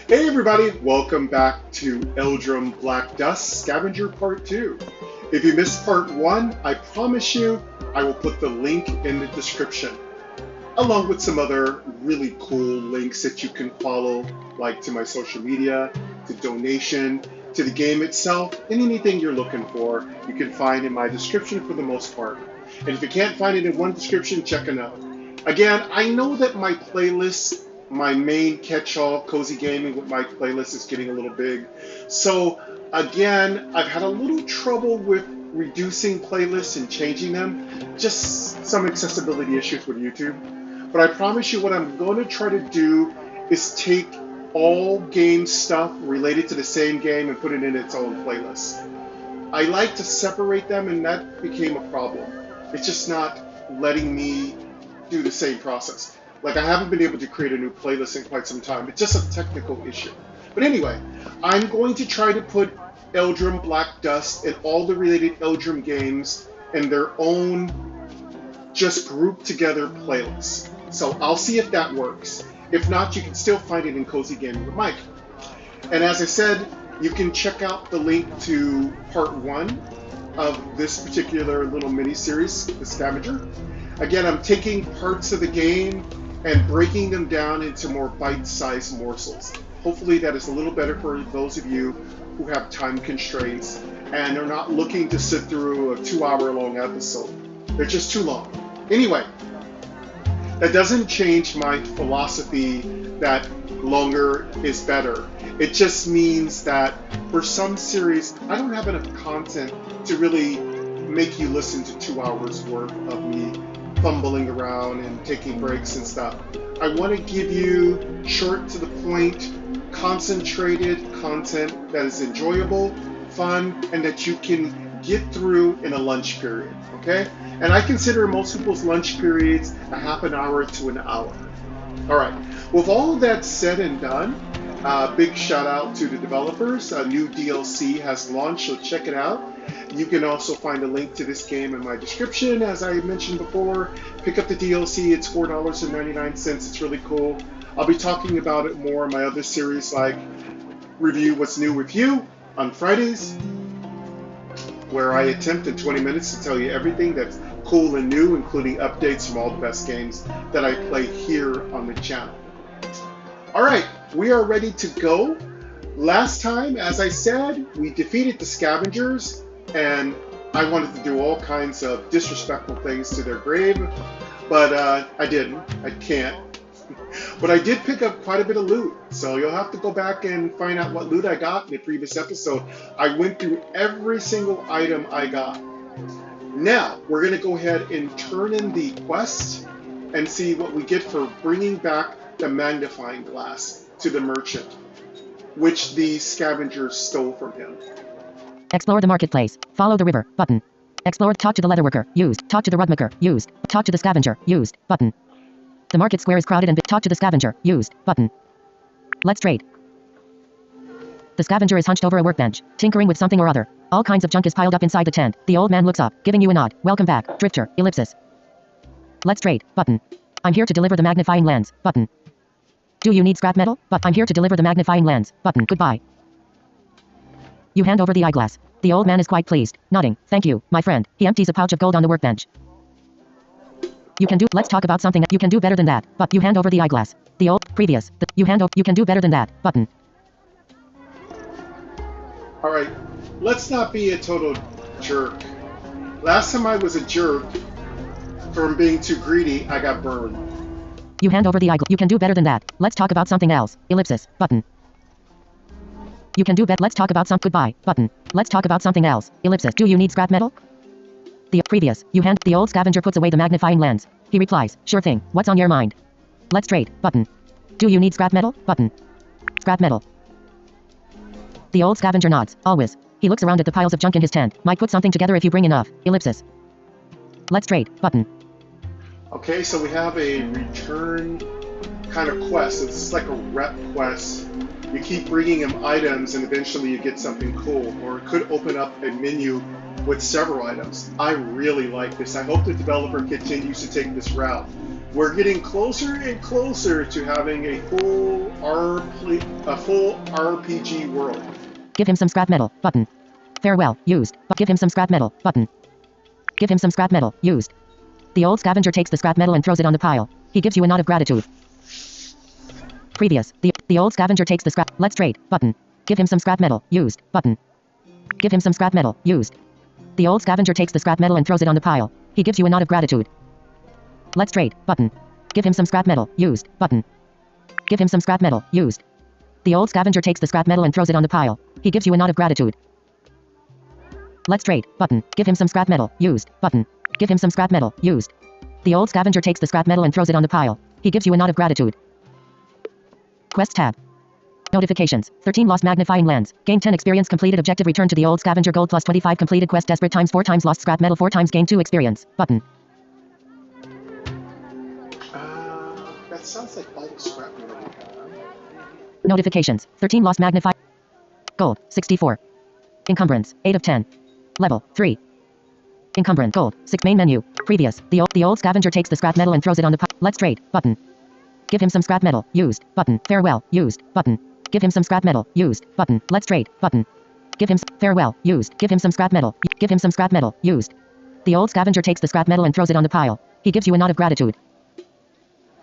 Hey everybody, welcome back to Eldrum Black Dust Scavenger Part 2. If you missed Part 1, I promise you I will put the link in the description, along with some other really cool links that you can follow, like to my social media, to donation, to the game itself, and anything you're looking for, you can find in my description for the most part. And if you can't find it in one description, check another. Again, I know that my playlist, my main catch-all cozy gaming with my playlist is getting a little big. So again, I've had a little trouble with reducing playlists and changing them. Just some accessibility issues with YouTube. But I promise you what I'm going to try to do is take all game stuff related to the same game and put it in its own playlist. I like to separate them, and that became a problem. It's just not letting me do the same process. Like, I haven't been able to create a new playlist in quite some time. It's just a technical issue. But anyway, I'm going to try to put Eldrum Black Dust and all the related Eldrum games in their own just grouped together playlists. So I'll see if that works. If not, you can still find it in Cozy Gaming with Mike. And as I said, you can check out the link to part 1 of this particular little mini-series, The Scavenger. Again, I'm taking parts of the game and breaking them down into more bite-sized morsels. Hopefully that is a little better for those of you who have time constraints and are not looking to sit through a 2-hour-long episode. They're just too long. Anyway, that doesn't change my philosophy that longer is better. It just means that for some series, I don't have enough content to really make you listen to 2 hours worth of me fumbling around and taking breaks and stuff. I want to give you short to the point, concentrated content that is enjoyable, fun, and that you can get through in a lunch period, okay? And I consider most people's lunch periods a half an hour to an hour. All right, with all of that said and done, big shout out to the developers. A new DLC has launched, so check it out. You can also find a link to this game in my description. As I mentioned before, pick up the DLC. It's $4.99. It's really cool. I'll be talking about it more in my other series, like Review What's New with You on Fridays, where I attempt in 20 minutes to tell you everything that's cool and new, including updates from all the best games that I play here on the channel. All right, we are ready to go. Last time, as I said, we defeated the Scavengers, and I wanted to do all kinds of disrespectful things to their grave, but I didn't. I can't. But I did pick up quite a bit of loot, so you'll have to go back and find out what loot I got in the previous episode. I went through every single item I got. Now, we're going to go ahead and turn in the quest and see what we get for bringing back the magnifying glass to the merchant, which the scavengers stole from him. Explore the marketplace. Follow the river. Button. Explore. Talk to the leatherworker. Used. Talk to the rugmaker. Used. Talk to the scavenger. Used. Button. The market square is crowded and talk to the scavenger. Used. Button. Let's trade. The scavenger is hunched over a workbench, tinkering with something or other. All kinds of junk is piled up inside the tent. The old man looks up, giving you a nod. Welcome back, Drifter. Ellipsis. Let's trade. Button. I'm here to deliver the magnifying lens. Button. Do you need scrap metal? But I'm here to deliver the magnifying lens. Button. Goodbye. You hand over the eyeglass. The old man is quite pleased, nodding. Thank you, my friend. He empties a pouch of gold on the workbench. Let's talk about something. You can do better than that. But you hand over the eyeglass. You can do better than that. Button. All right, let's not be a total jerk. Last time I was a jerk from being too greedy, I got burned. You hand over the eyeglass. You can do better than that. Let's talk about something else. Ellipsis. Button. You can do better. Let's talk about some. Goodbye. Button. Let's talk about something else. Ellipsis. Do you need scrap metal? The old scavenger puts away the magnifying lens. He replies, sure thing. What's on your mind? Let's trade. Button. Do you need scrap metal? Button. Scrap metal. The old scavenger nods. Always. He looks around at the piles of junk in his tent. Might put something together if you bring enough. Ellipsis. Let's trade. Button. Okay, so we have a return kind of quest. This is like a rep quest. You keep bringing him items and eventually you get something cool. Or it could open up a menu with several items. I really like this. I hope the developer continues to take this route. We're getting closer and closer to having a full RPG world. Give him some scrap metal. Button. Farewell. Used. But give him some scrap metal. Button. Give him some scrap metal. Used. The old scavenger takes the scrap metal and throws it on the pile. He gives you a nod of gratitude. Previous. The old scavenger takes the scrap. Let's trade. Button. Give him some scrap metal. Used. Button. Give him some scrap metal. Used. The old scavenger takes the scrap metal and throws it on the pile. He gives you a nod of gratitude. Let's trade. Button. Give him some scrap metal. Used. Button. Give him some scrap metal. Used. The old scavenger takes the scrap metal and throws it on the pile. He gives you a nod of gratitude. Let's trade. Button. Give him some scrap metal. Used. Button. Give him some scrap metal. Used. The old scavenger takes the scrap metal and throws it on the pile. He gives you a nod of gratitude. Quest tab. Notifications. 13 lost magnifying lens. Gain 10 experience completed objective return to the old scavenger gold plus 25 completed quest desperate times 4 times lost scrap metal 4 times gain 2 experience. Button. That sounds like all the scrap metal we have. Notifications. 13 lost magnify. Gold. 64. Encumbrance. 8 of 10. Level. 3. Encumbrance. Gold. 6 main menu. Previous. The old scavenger takes the scrap metal and throws it on the Let's trade. Button. Give him some scrap metal. Used. Button. Farewell. Used. Button. Give him some scrap metal. Used. Button. Let's trade. Button. Give him farewell. Used. Give him some scrap metal. Give him some scrap metal. Used. The old scavenger takes the scrap metal and throws it on the pile. He gives you a nod of gratitude.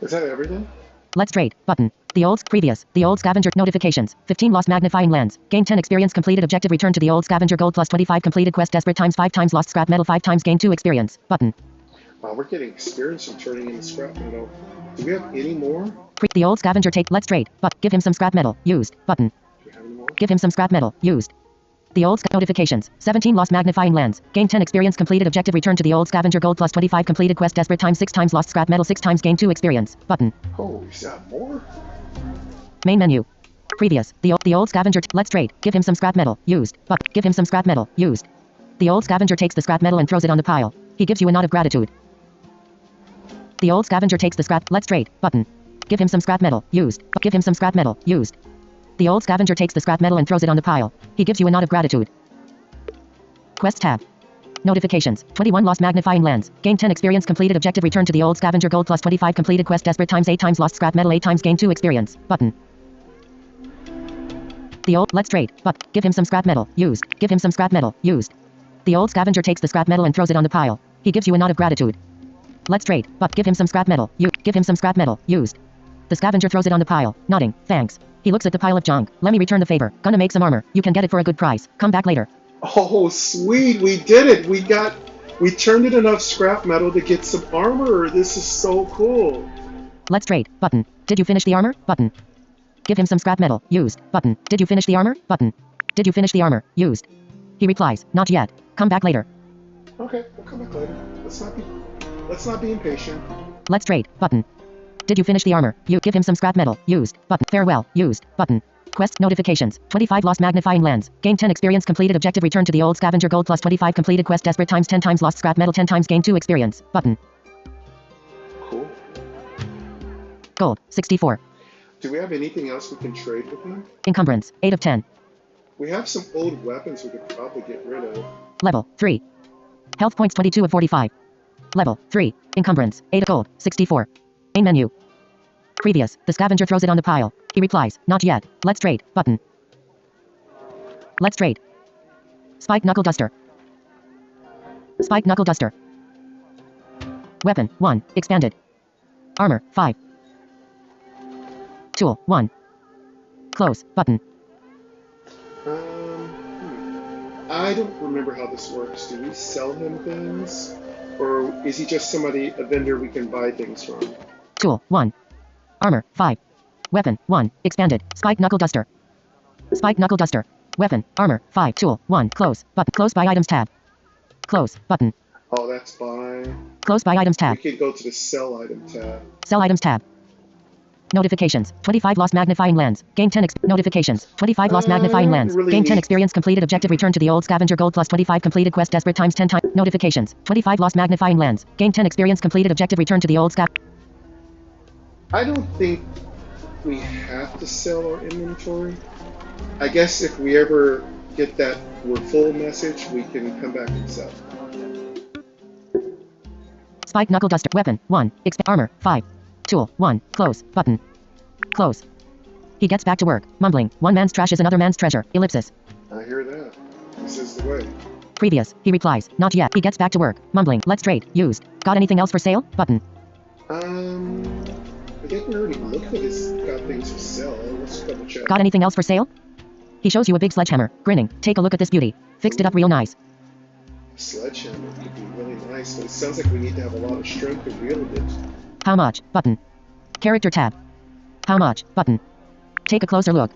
Is that everything? Let's trade. Button. The old scavenger notifications. 15 lost magnifying lens. Gain 10 experience completed objective return to the old scavenger gold plus 25 completed quest desperate times 5 times lost scrap metal 5 times gain 2 experience. Button. We're getting experience from turning in scrap metal. Do we have any more? The old scavenger take let's trade. But give him some scrap metal. Used. Button. Do we have any more? Give him some scrap metal. Used. The old notifications. 17 lost magnifying lens. Gain 10 experience completed objective return to the old scavenger gold plus 25 completed quest desperate times 6 times lost scrap metal 6 times gain 2 experience. Button. Oh, is that more? Main menu. Previous. The old scavenger let's trade. Give him some scrap metal. Used. But give him some scrap metal. Used. The old scavenger takes the scrap metal and throws it on the pile. He gives you a nod of gratitude. The old scavenger takes the scrap. Let's trade. Button. Give him some scrap metal. Used. Give him some scrap metal. Used. The old scavenger takes the scrap metal and throws it on the pile. He gives you a nod of gratitude. Quest tab. Notifications. 21 lost magnifying lens. Gain 10 experience completed objective return to the old scavenger gold plus 25 completed quest desperate times 8 times lost scrap metal 8 times gain 2 experience. Button. The old let's trade. But give him some scrap metal. Used. Give him some scrap metal. Used. The old scavenger takes the scrap metal and throws it on the pile. He gives you a nod of gratitude. Let's trade. But give him some scrap metal. Give him some scrap metal. Used. The scavenger throws it on the pile, nodding. Thanks. He looks at the pile of junk. Let me return the favor. Gonna make some armor. You can get it for a good price. Come back later. Oh, sweet. We did it. We turned in enough scrap metal to get some armor. This is so cool. Let's trade. Button. Did you finish the armor? Button. Give him some scrap metal. Used. Button. Did you finish the armor? Button. Did you finish the armor? Used. He replies, not yet. Come back later. Okay, we'll come back later. Let's not be impatient. Let's trade. Button. Did you finish the armor? You give him some scrap metal. Used. Button. Farewell. Used. Button. Quest notifications. 25 lost magnifying lens. Gain 10 experience completed objective return to the old scavenger gold plus 25 completed quest desperate times 10 times lost scrap metal 10 times gain 2 experience. Button. Cool. Gold. 64. Do we have anything else we can trade with him? Encumbrance. 8 of 10. We have some old weapons we could probably get rid of. Level 3. Health points 22 of 45. Level 3. Encumbrance. 8 of gold. 64. Main menu. Previous. The scavenger throws it on the pile. He replies, not yet. Let's trade. Button. Let's trade. Spike knuckle duster. Spike knuckle duster. Weapon 1. Expanded. Armor 5. Tool 1. Close. Button. I don't remember how this works. Do we sell him things? Or is he just a vendor we can buy things from? Tool 1. Armor 5. Weapon 1. Expanded. Spike knuckle duster. Spike knuckle duster. Weapon. Armor 5. Tool 1. Close. Button. Close by items tab. Close. Button. Oh, that's buy. Close by items tab. We could go to the sell item tab. Sell items tab. Notifications. 25 lost magnifying lens. Gain 10 notifications. 25 lost magnifying lens. Really Gain 10 experience completed objective return to the old scavenger gold plus 25 completed quest desperate times 10 times. Notifications. 25 lost magnifying lens. Gain 10 experience completed objective return to the old scav. I don't think we have to sell our inventory. I guess if we ever get that we're full message, we can come back and sell. Spike knuckle duster. Weapon. 1. Armor. 5. Tool. 1. Close. Button. Close. He gets back to work, mumbling. One man's trash is another man's treasure. Ellipsis. I hear that. This is the way. Previous. He replies. Not yet. He gets back to work, mumbling. Let's trade. Used. Got anything else for sale? Button. I think we already looked at his got things for sale. Let's double check. Got anything else for sale? He shows you a big sledgehammer, grinning. Take a look at this beauty. Fixed it up real nice. Sledgehammer could be really nice, but it sounds like we need to have a lot of strength to wield it. How much? Button. Character tab. How much? Button. Take a closer look.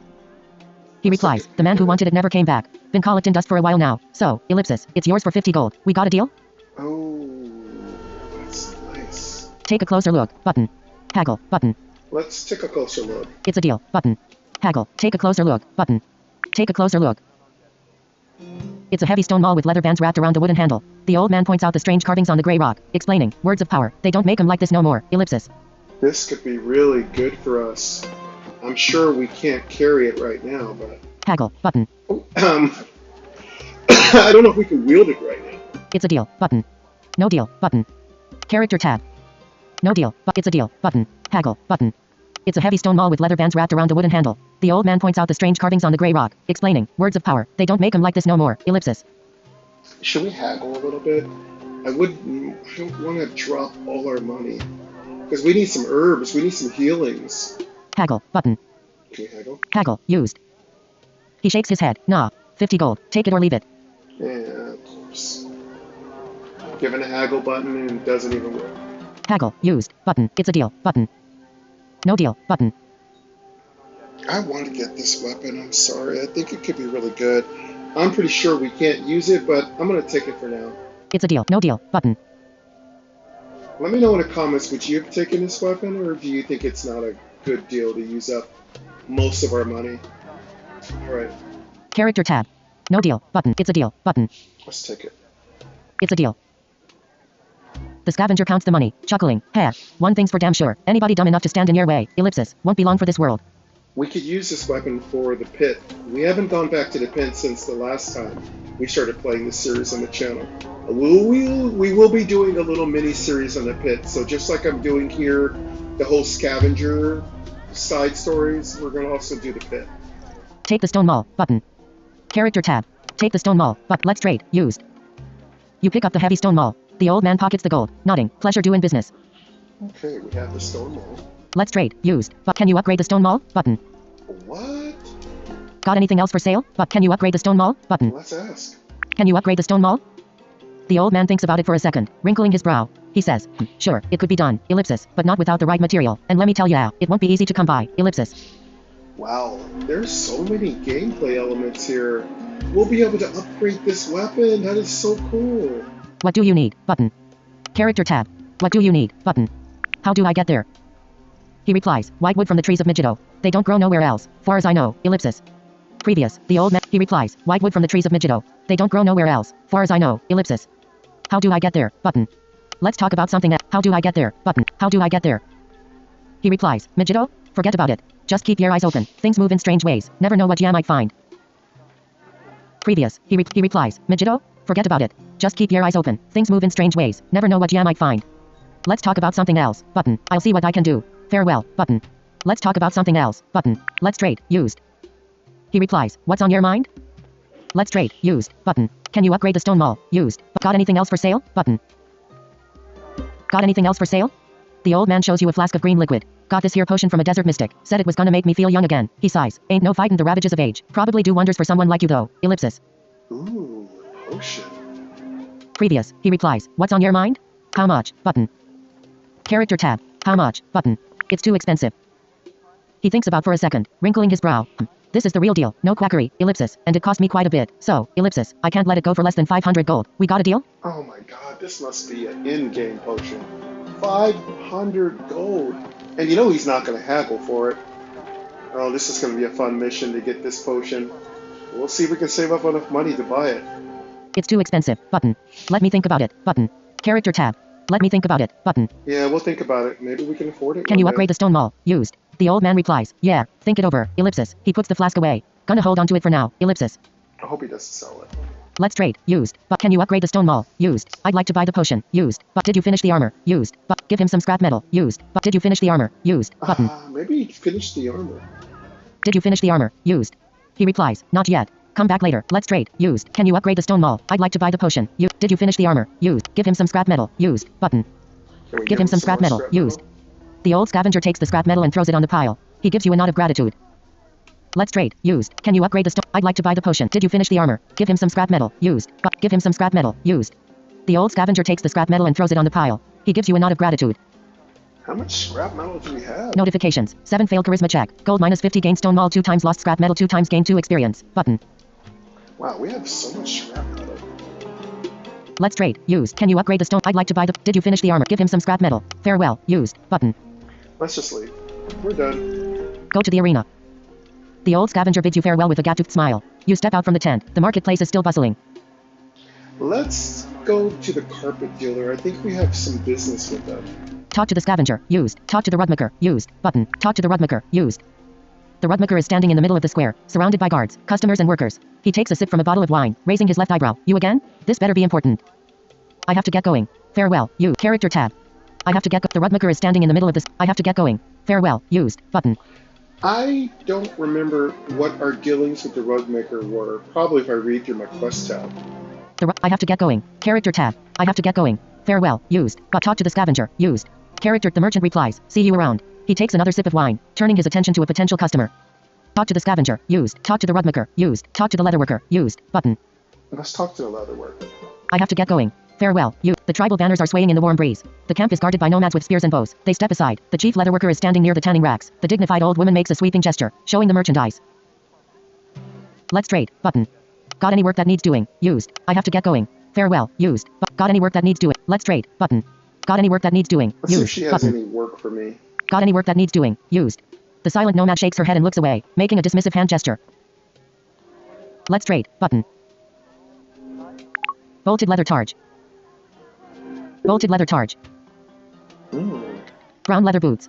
He replies, the man who wanted it never came back. Been collecting dust for a while now. So, ellipsis, it's yours for 50 gold. We got a deal? Oh, that's nice. Take a closer look. Button. Haggle. Button. Let's take a closer look. It's a deal. Button. Haggle. Take a closer look. Button. Take a closer look. It's a heavy stone maul with leather bands wrapped around the wooden handle. The old man points out the strange carvings on the gray rock, explaining, words of power. They don't make 'em like this no more. Ellipsis. This could be really good for us. I'm sure we can't carry it right now, but... Haggle. Button. Oh, I don't know if we can wield it right now. It's a deal. Button. No deal. Button. Character tab. No deal. But it's a deal. Button. Haggle. Button. It's a heavy stone maul with leather bands wrapped around the wooden handle. The old man points out the strange carvings on the gray rock, explaining, words of power. They don't make 'em like this no more. Ellipsis. Should we haggle a little bit? I don't want to drop all our money. Because we need some herbs. We need some healings. Haggle. Button. Can we haggle? Haggle. Used. He shakes his head. Nah. 50 gold. Take it or leave it. Yeah, of course. Given a haggle button and it doesn't even work. Haggle. Used. Button. It's a deal. Button. No deal. Button. I want to get this weapon. I'm sorry. I think it could be really good. I'm pretty sure we can't use it, but I'm going to take it for now. It's a deal. No deal. Button. Let me know in the comments, would you have taken this weapon, or do you think it's not a good deal to use up most of our money? Alright. Character tab. No deal. Button. It's a deal. Button. Let's take it. It's a deal. The scavenger counts the money, chuckling. Heh. One thing's for damn sure. Anybody dumb enough to stand in your way. Ellipsis. Won't be long for this world. We could use this weapon for the pit. We haven't gone back to the pit since the last time we started playing this series on the channel. We will be doing a little mini series on the pit. So just like I'm doing here, the whole scavenger side stories, we're going to also do the pit. Take the stone maul. Button. Character tab. Take the stone maul. But let's trade. Used. You pick up the heavy stone maul. The old man pockets the gold, nodding. Pleasure doing business. Okay, we have the stone maul. Let's trade. Used. But can you upgrade the stone maul? Button. What? Got anything else for sale? But can you upgrade the stone maul? Button. Let's ask. Can you upgrade the stone maul? The old man thinks about it for a second, wrinkling his brow. He says, sure, it could be done. Ellipsis. But not without the right material. And let me tell ya, it won't be easy to come by. Ellipsis. Wow, there's so many gameplay elements here. We'll be able to upgrade this weapon. That is so cool. What do you need? Button. Character tab. What do you need? Button. How do I get there? He replies, white wood from the trees of Megiddo. They don't grow nowhere else, far as I know. Ellipsis. Previous. The old man. He replies, white wood from the trees of Megiddo. They don't grow nowhere else, far as I know. Ellipsis. How do I get there? Button. Let's talk about something else. How do I get there? Button. How do I get there? He replies, Megiddo? Forget about it. Just keep your eyes open. Things move in strange ways. Never know what ya might find. Previous. He replies, Megiddo? Forget about it. Just keep your eyes open. Things move in strange ways. Never know what ya might find. Let's talk about something else. Button. I'll see what I can do. Farewell. Button. Let's talk about something else. Button. Let's trade. Used. He replies, what's on your mind? Let's trade. Used. Button. Can you upgrade the stone maul? Used. Got anything else for sale? Button. Got anything else for sale? The old man shows you a flask of green liquid. Got this here potion from a desert mystic. Said it was gonna make me feel young again. He sighs. Ain't no fightin' the ravages of age. Probably do wonders for someone like you though. Ellipsis. Ooh, potion. Previous. He replies, what's on your mind? How much? Button. Character tab. How much? Button. It's too expensive. He thinks about for a second, wrinkling his brow. This is the real deal. No quackery. Ellipsis. And it cost me quite a bit. So, ellipsis. I can't let it go for less than 500 gold. We got a deal? Oh my god, this must be an in-game potion. 500 gold. And you know he's not going to haggle for it. Oh, this is going to be a fun mission to get this potion. We'll see if we can save up enough money to buy it. It's too expensive. Button. Let me think about it. Button. Character tab. Let me think about it. Button. Yeah, we'll think about it. Maybe we can afford it. Can you upgrade the stone maul? Used. The old man replies, yeah, think it over. Ellipsis. He puts the flask away. Gonna hold on to it for now. Ellipsis. I hope he doesn't sell it. Let's trade. Used. But can you upgrade the stone wall? Used. I'd like to buy the potion. Used. But did you finish the armor? Used. But give him some scrap metal. Used. But did you finish the armor? Used. Button. Maybe finish the armor. Did you finish the armor? Used. He replies, not yet. Come back later. Let's trade. Used. Can you upgrade the stone wall? I'd like to buy the potion. Did you finish the armor? Used. Give him some scrap metal. Used. Button. Give him some scrap metal. Used. The old scavenger takes the scrap metal and throws it on the pile. He gives you a nod of gratitude. Let's trade. Used. Can you upgrade the stone? I'd like to buy the potion. Did you finish the armor? Give him some scrap metal. Used. But give him some scrap metal. Used. The old scavenger takes the scrap metal and throws it on the pile. He gives you a nod of gratitude. How much scrap metal do we have? Notifications. 7 failed charisma check. Gold -50 gain stone wall 2 times lost scrap metal 2 times gain 2 experience. Button. Wow, we have so much scrap metal. Let's trade. Used. Can you upgrade the stone? I'd like to buy the... Did you finish the armor? Give him some scrap metal. Farewell. Used. Button. Let's just leave. We're done. Go to the arena. The old scavenger bids you farewell with a gap-toothed smile. You step out from the tent. The marketplace is still bustling. Let's go to the carpet dealer. I think we have some business with them. Talk to the scavenger. Used. Talk to the rugmaker. Used. Button. Talk to the rugmaker. Used. The rugmaker is standing in the middle of the square, surrounded by guards, customers and workers. He takes a sip from a bottle of wine, raising his left eyebrow. You again? This better be important. I have to get going. Farewell. You. Character tab. I have to get The rugmaker is standing in the middle of this. I have to get going. Farewell. Used. Button. I don't remember what our dealings with the rugmaker were. Probably if I read through my quest tab. I have to get going. Character tab. I have to get going. Farewell. Used. But talk to the scavenger. Used. Character. The merchant replies. See you around. He takes another sip of wine, turning his attention to a potential customer. Talk to the scavenger. Used. Talk to the rugmaker. Used. Talk to the leatherworker. Used. Button. Let's talk to the leatherworker. I have to get going. Farewell. You. The tribal banners are swaying in the warm breeze. The camp is guarded by nomads with spears and bows. They step aside. The chief leatherworker is standing near the tanning racks. The dignified old woman makes a sweeping gesture, showing the merchandise. Let's trade. Button. Got any work that needs doing? Used. I have to get going. Farewell. Used. Got any work that needs doing? Let's trade. Button. Got any work that needs doing? Let's see if Used. she has Button. any work for me. Got any work that needs doing? Used. The silent nomad shakes her head and looks away, making a dismissive hand gesture. Let's trade. Button. Bolted leather targe. Bolted leather targe. Brown leather boots.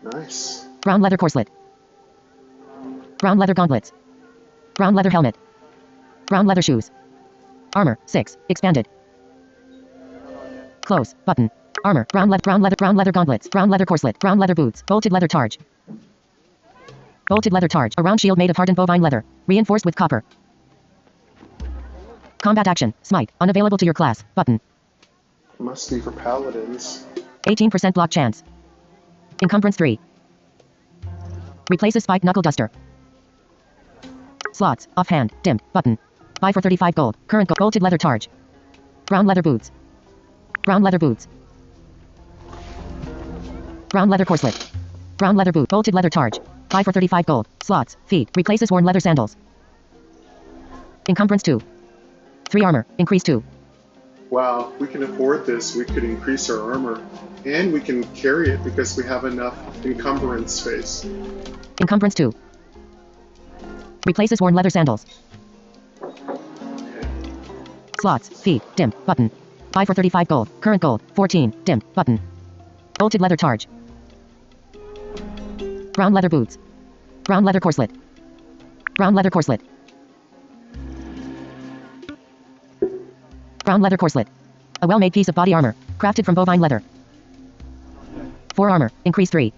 Nice. Brown leather corselet. Brown leather gauntlets. Brown leather helmet. Brown leather shoes. Armor. 6. Expanded. Clothes. Button. Armor. Brown leather gauntlets. Brown leather corselet. Brown leather boots. Bolted leather targe. Bolted leather targe. A round shield made of hardened bovine leather. Reinforced with copper. Combat action. Smite. Unavailable to your class. Button. Must be for paladins. 18% block chance. Encumbrance 3. Replaces spiked knuckle duster. Slots. Offhand. Dimmed. Button. Buy for 35 gold. Current gold. Bolted leather targe. Brown leather boots. Brown leather boots. Brown leather corselet. Brown leather boot. Bolted leather targe. Buy for 35 gold. Slots. Feet. Replaces worn leather sandals. Encumbrance 2. 3 armor. Increase 2. Wow, we can afford this. We could increase our armor. And we can carry it because we have enough encumbrance space. Encumbrance 2. Replaces worn leather sandals. Slots. Feet. Dimmed. Button. Buy for 35 gold. Current gold. 14. Dimmed. Button. Bolted leather targe. Brown leather boots. Brown leather corselet. Brown leather corselet. Brown leather corselet. A well-made piece of body armor, crafted from bovine leather. 4 armor. Increase 3.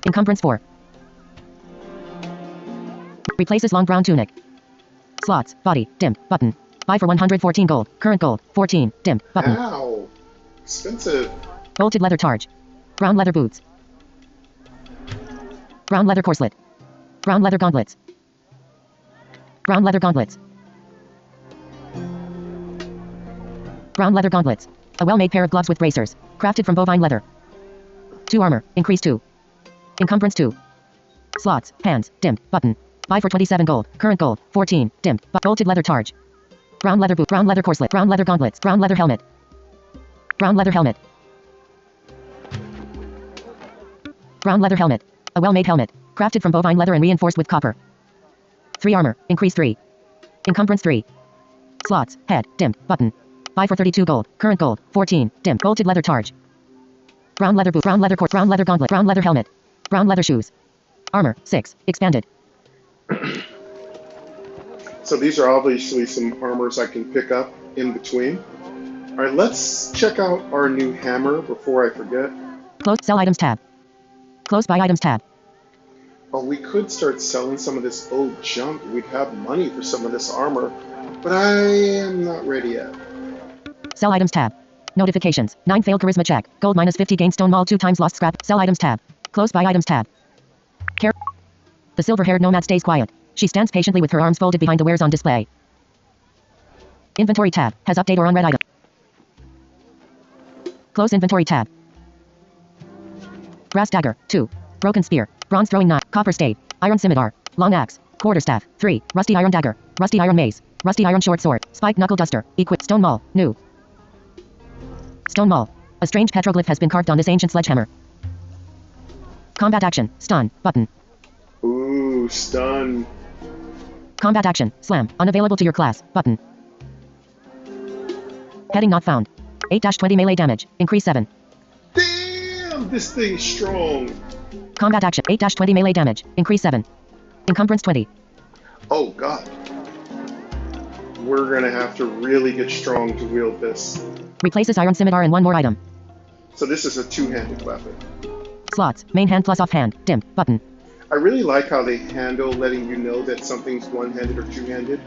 Encumbrance 4. Replaces long brown tunic. Slots. Body. Dimmed. Button. Buy for 114 gold. Current gold. 14. Dimmed. Button. Ow. Expensive. Bolted leather targe. Brown leather boots. Brown leather corselet. Brown leather gauntlets. Brown leather gauntlets. Brown leather gauntlets. A well-made pair of gloves with bracers, crafted from bovine leather. 2 armor. Increase 2. Encumbrance 2. Slots. Hands. Dimmed. Button. Buy for 27 gold. Current gold. 14. Dimmed. Bolted leather targe. Brown leather boot. Brown leather corselet. Brown leather gauntlets. Brown leather helmet. Brown leather helmet. Brown leather helmet. A well-made helmet, crafted from bovine leather and reinforced with copper. 3 armor. Increase 3. Encumbrance 3. Slots. Head. Dimmed. Button. Buy for 32 gold. Current gold. 14. Dimmed. Bolted leather targe. Brown leather boot. Brown leather coat. Brown leather gauntlet. Brown leather helmet. Brown leather shoes. Armor. 6. Expanded. Is So these are obviously some armors I can pick up in between. All right, let's check out our new hammer before I forget. Close sell items tab. Close buy items tab. Oh, we could start selling some of this old junk. We'd have money for some of this armor, but I am not ready yet. Sell items tab. Notifications. 9 failed charisma check. Gold minus 50 gain stone mall 2 times lost scrap. Sell items tab. Close buy items tab. The silver-haired nomad stays quiet. She stands patiently with her arms folded behind the wares on display. Inventory tab. Has update or unread item. Close inventory tab. Brass dagger. 2. Broken spear. Bronze throwing knife. Copper stave. Iron scimitar. Long axe. Quarterstaff. 3. Rusty iron dagger. Rusty iron mace. Rusty iron short sword. Spiked knuckle duster. Equip. Stone maul. New. Stone maul. A strange petroglyph has been carved on this ancient sledgehammer. Combat action. Stun. Button. Ooh, stun. Combat action. Slam. Unavailable to your class. Button. Heading not found. 8-20 melee damage. Increase 7. Damn, this thing's strong. Combat action. 8-20 melee damage. Increase 7. Encumbrance 20. Oh, God. We're going to have to really get strong to wield this. Replaces iron scimitar and 1 more item. So this is a two-handed weapon. Slots. Main hand plus offhand. Dimmed. Button. I really like how they handle letting you know that something's one-handed or two-handed.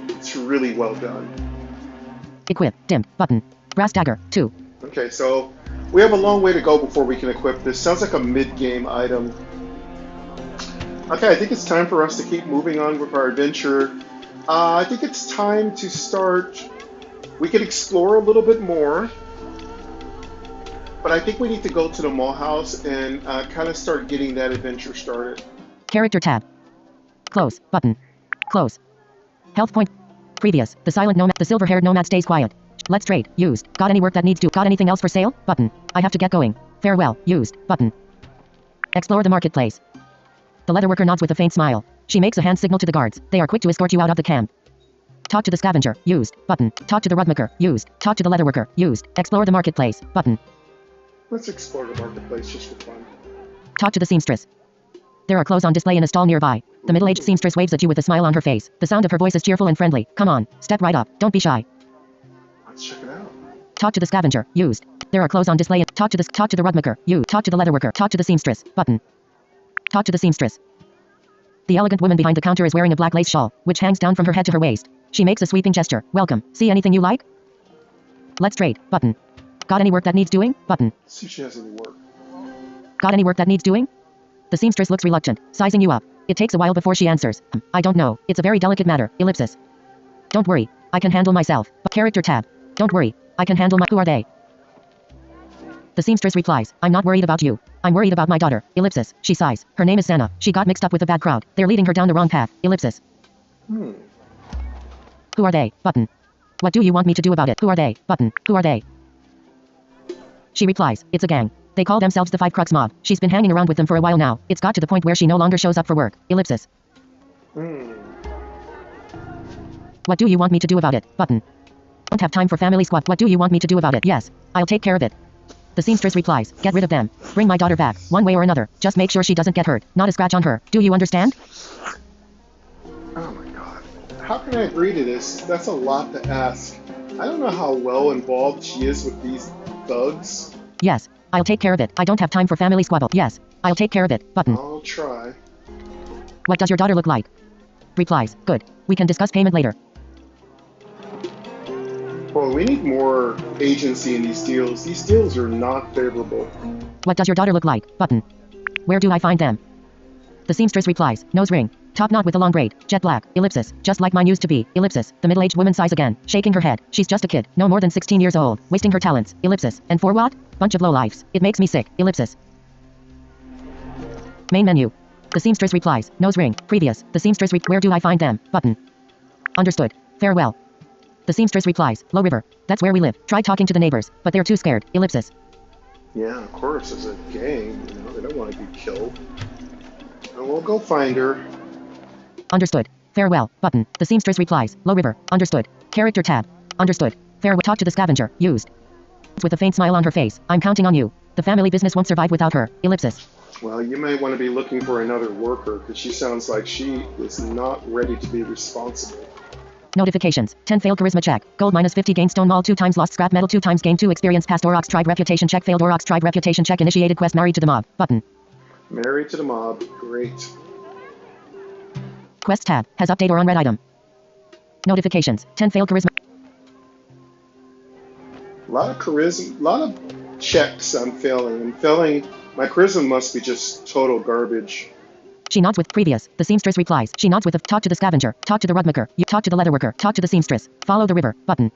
It's really well done. Equip. Dimmed. Button. Brass dagger. 2. Okay, so we have a long way to go before we can equip this. Sounds like a mid-game item. Okay, I think it's time for us to keep moving on with our adventure. I think it's time to start. We could explore a little bit more, but I think we need to go to the mall house and kind of start getting that adventure started. Character tab. Close. Button. Close. Health point. Previous. The silent nomad. The silver-haired nomad stays quiet. Let's trade. Used. Got any work that needs do? Got anything else for sale? Button. I have to get going. Farewell. Used. Button. Explore the marketplace. The leatherworker nods with a faint smile. She makes a hand signal to the guards. They are quick to escort you out of the camp. Talk to the scavenger. Used. Button. Talk to the rugmaker. Used. Talk to the leatherworker. Used. Explore the marketplace. Button. Let's explore the marketplace just for fun. Talk to the seamstress. There are clothes on display in a stall nearby. The middle-aged seamstress waves at you with a smile on her face. The sound of her voice is cheerful and friendly. Come on. Step right up. Don't be shy. Let's check it out. Talk to the scavenger. Used. There are clothes on display. Talk to the rugmaker. Used. Talk to the leatherworker. Talk to the seamstress. Button. Talk to the seamstress. The elegant woman behind the counter is wearing a black lace shawl, which hangs down from her head to her waist. She makes a sweeping gesture. Welcome. See anything you like? Let's trade. Button. Got any work that needs doing? Button. See if she has any work. Got any work that needs doing? The seamstress looks reluctant, sizing you up. It takes a while before she answers. I don't know. It's a very delicate matter. Ellipsis. Don't worry. I can handle myself. Character tab. Don't worry. I can handle my... Who are they? The seamstress replies. I'm not worried about you. I'm worried about my daughter. Ellipsis. She sighs. Her name is Sanna. She got mixed up with a bad crowd. They're leading her down the wrong path. Ellipsis. Who are they? Button. What do you want me to do about it? Who are they? Button. Who are they? She replies. It's a gang. They call themselves the Five Crux Mob. She's been hanging around with them for a while now. It's got to the point where she no longer shows up for work. Ellipsis. What do you want me to do about it? Button. Don't have time for family squat. What do you want me to do about it? Yes. I'll take care of it. The seamstress replies. Get rid of them. Bring my daughter back. One way or another. Just make sure she doesn't get hurt. Not a scratch on her. Do you understand? Oh my god. How can I agree to this? That's a lot to ask. I don't know how well involved she is with these thugs. Yes. I'll take care of it. I don't have time for family squabble. Yes. I'll take care of it. Button. I'll try. What does your daughter look like? Replies. Good. We can discuss payment later. Well, we need more agency in these deals. These deals are not favorable. What does your daughter look like? Button. Where do I find them? The seamstress replies. Nose ring. Top knot with a long braid. Jet black. Ellipsis. Just like mine used to be. Ellipsis. The middle-aged woman sighs again, shaking her head. She's just a kid. No more than 16 years old. Wasting her talents. Ellipsis. And for what? Bunch of lowlifes. It makes me sick. Ellipsis. Main menu. The seamstress replies. Nose ring. Previous. The seamstress where do I find them? Button. Understood. Farewell. The seamstress replies. Low River. That's where we live. Try talking to the neighbors, but they're too scared. Ellipsis. Yeah, of course, as a gang, they don't want to be killed. And we'll go find her. Understood. Farewell. Button. The seamstress replies. Low River. Understood. Character tab. Understood. Farewell. Talk to the scavenger. Used. With a faint smile on her face. I'm counting on you. The family business won't survive without her. Ellipsis. Well, you may want to be looking for another worker, because she sounds like she is not ready to be responsible. Notifications. 10 failed charisma check. Gold minus 50 gain stone mall 2 times lost scrap metal 2 times gain 2 experience past Orox tribe reputation check failed Orox tribe reputation check initiated quest married to the mob. Button. Married to the mob. Great. Quest tab. Has update or unread item. Notifications. 10 failed charisma. A lot of charisma, a lot of checks I'm failing. I'm failing. My charisma must be just total garbage. She nods with previous. The seamstress replies. She nods with a talk to the scavenger. Talk to the rugmaker. You talk to the leatherworker. Talk to the seamstress. Follow the river. Button.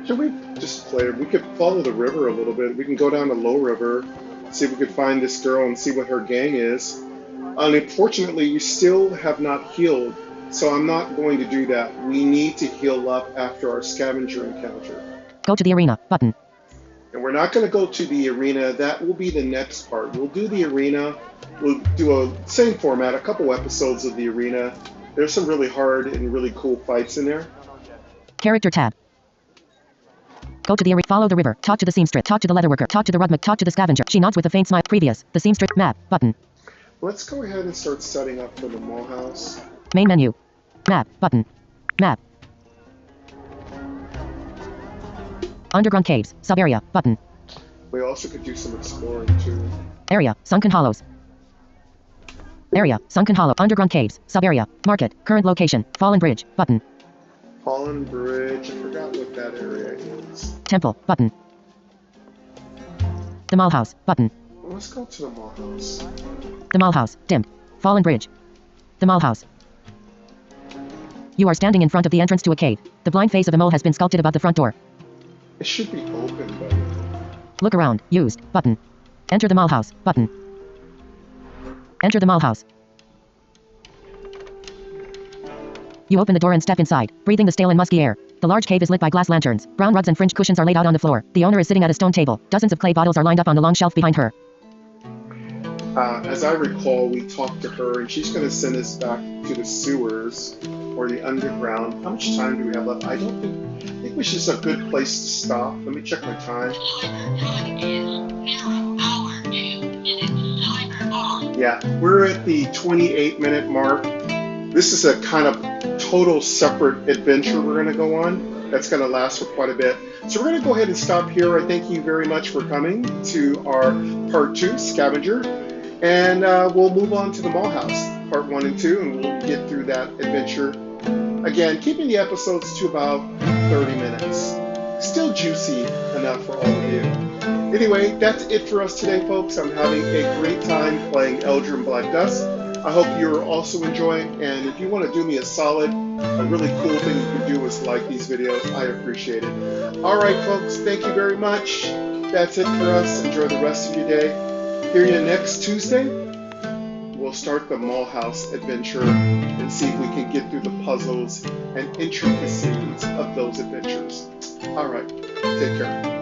Should we just play? We could follow the river a little bit. We can go down to Low River, see if we could find this girl and see what her gang is. Unfortunately, we still have not healed, so I'm not going to do that. We need to heal up after our scavenger encounter. Go to the arena. Button. And we're not going to go to the arena. That will be the next part. We'll do the arena. We'll do a same format, a couple episodes of the arena. There's some really hard and really cool fights in there. Character tab. Go to the arena. Follow the river. Talk to the seamstress. Talk to the leatherworker. Talk to the rugmaker. Talk to the scavenger. She nods with a faint smile. Previous. The seamstress. Map. Button. Let's go ahead and start setting up for the mall house. Main menu. Map. Button. Map. Underground caves. Sub area. Button. We also could do some exploring too. Area. Sunken hollows. Area. Sunken hollow. Underground caves. Sub area. Market. Current location. Fallen bridge. Button. Fallen bridge. I forgot what that area is. Temple. Button. The mall house. Button. Let's go to the mall house. The mall house. Dimmed. Fallen bridge. The mall house. You are standing in front of the entrance to a cave. The blind face of a mole has been sculpted above the front door. It should be open, but... Look around. Used. Button. Enter the mall house. Button. Enter the mall house. You open the door and step inside, breathing the stale and musky air. The large cave is lit by glass lanterns. Brown rugs and fringed cushions are laid out on the floor. The owner is sitting at a stone table. Dozens of clay bottles are lined up on the long shelf behind her. As I recall, we talked to her, and she's going to send us back to the sewers or the underground. How much time do we have left? I think this is a good place to stop. Let me check my time. Yeah, we're at the 28-minute mark. This is a kind of total separate adventure we're going to go on. That's going to last for quite a bit. So we're going to go ahead and stop here. I thank you very much for coming to our Part 2, Scavenger. And we'll move on to the Mall House, Part 1 and 2, and we'll get through that adventure. Again, keeping the episodes to about 30 minutes. Still juicy enough for all of you. Anyway, that's it for us today, folks. I'm having a great time playing Eldrum Black Dust. I hope you're also enjoying, and if you want to do me a solid, a really cool thing you can do is like these videos. I appreciate it. All right, folks, thank you very much. That's it for us. Enjoy the rest of your day. Hear you next Tuesday. We'll start the Mall House adventure and see if we can get through the puzzles and intricacies of those adventures. All right, take care.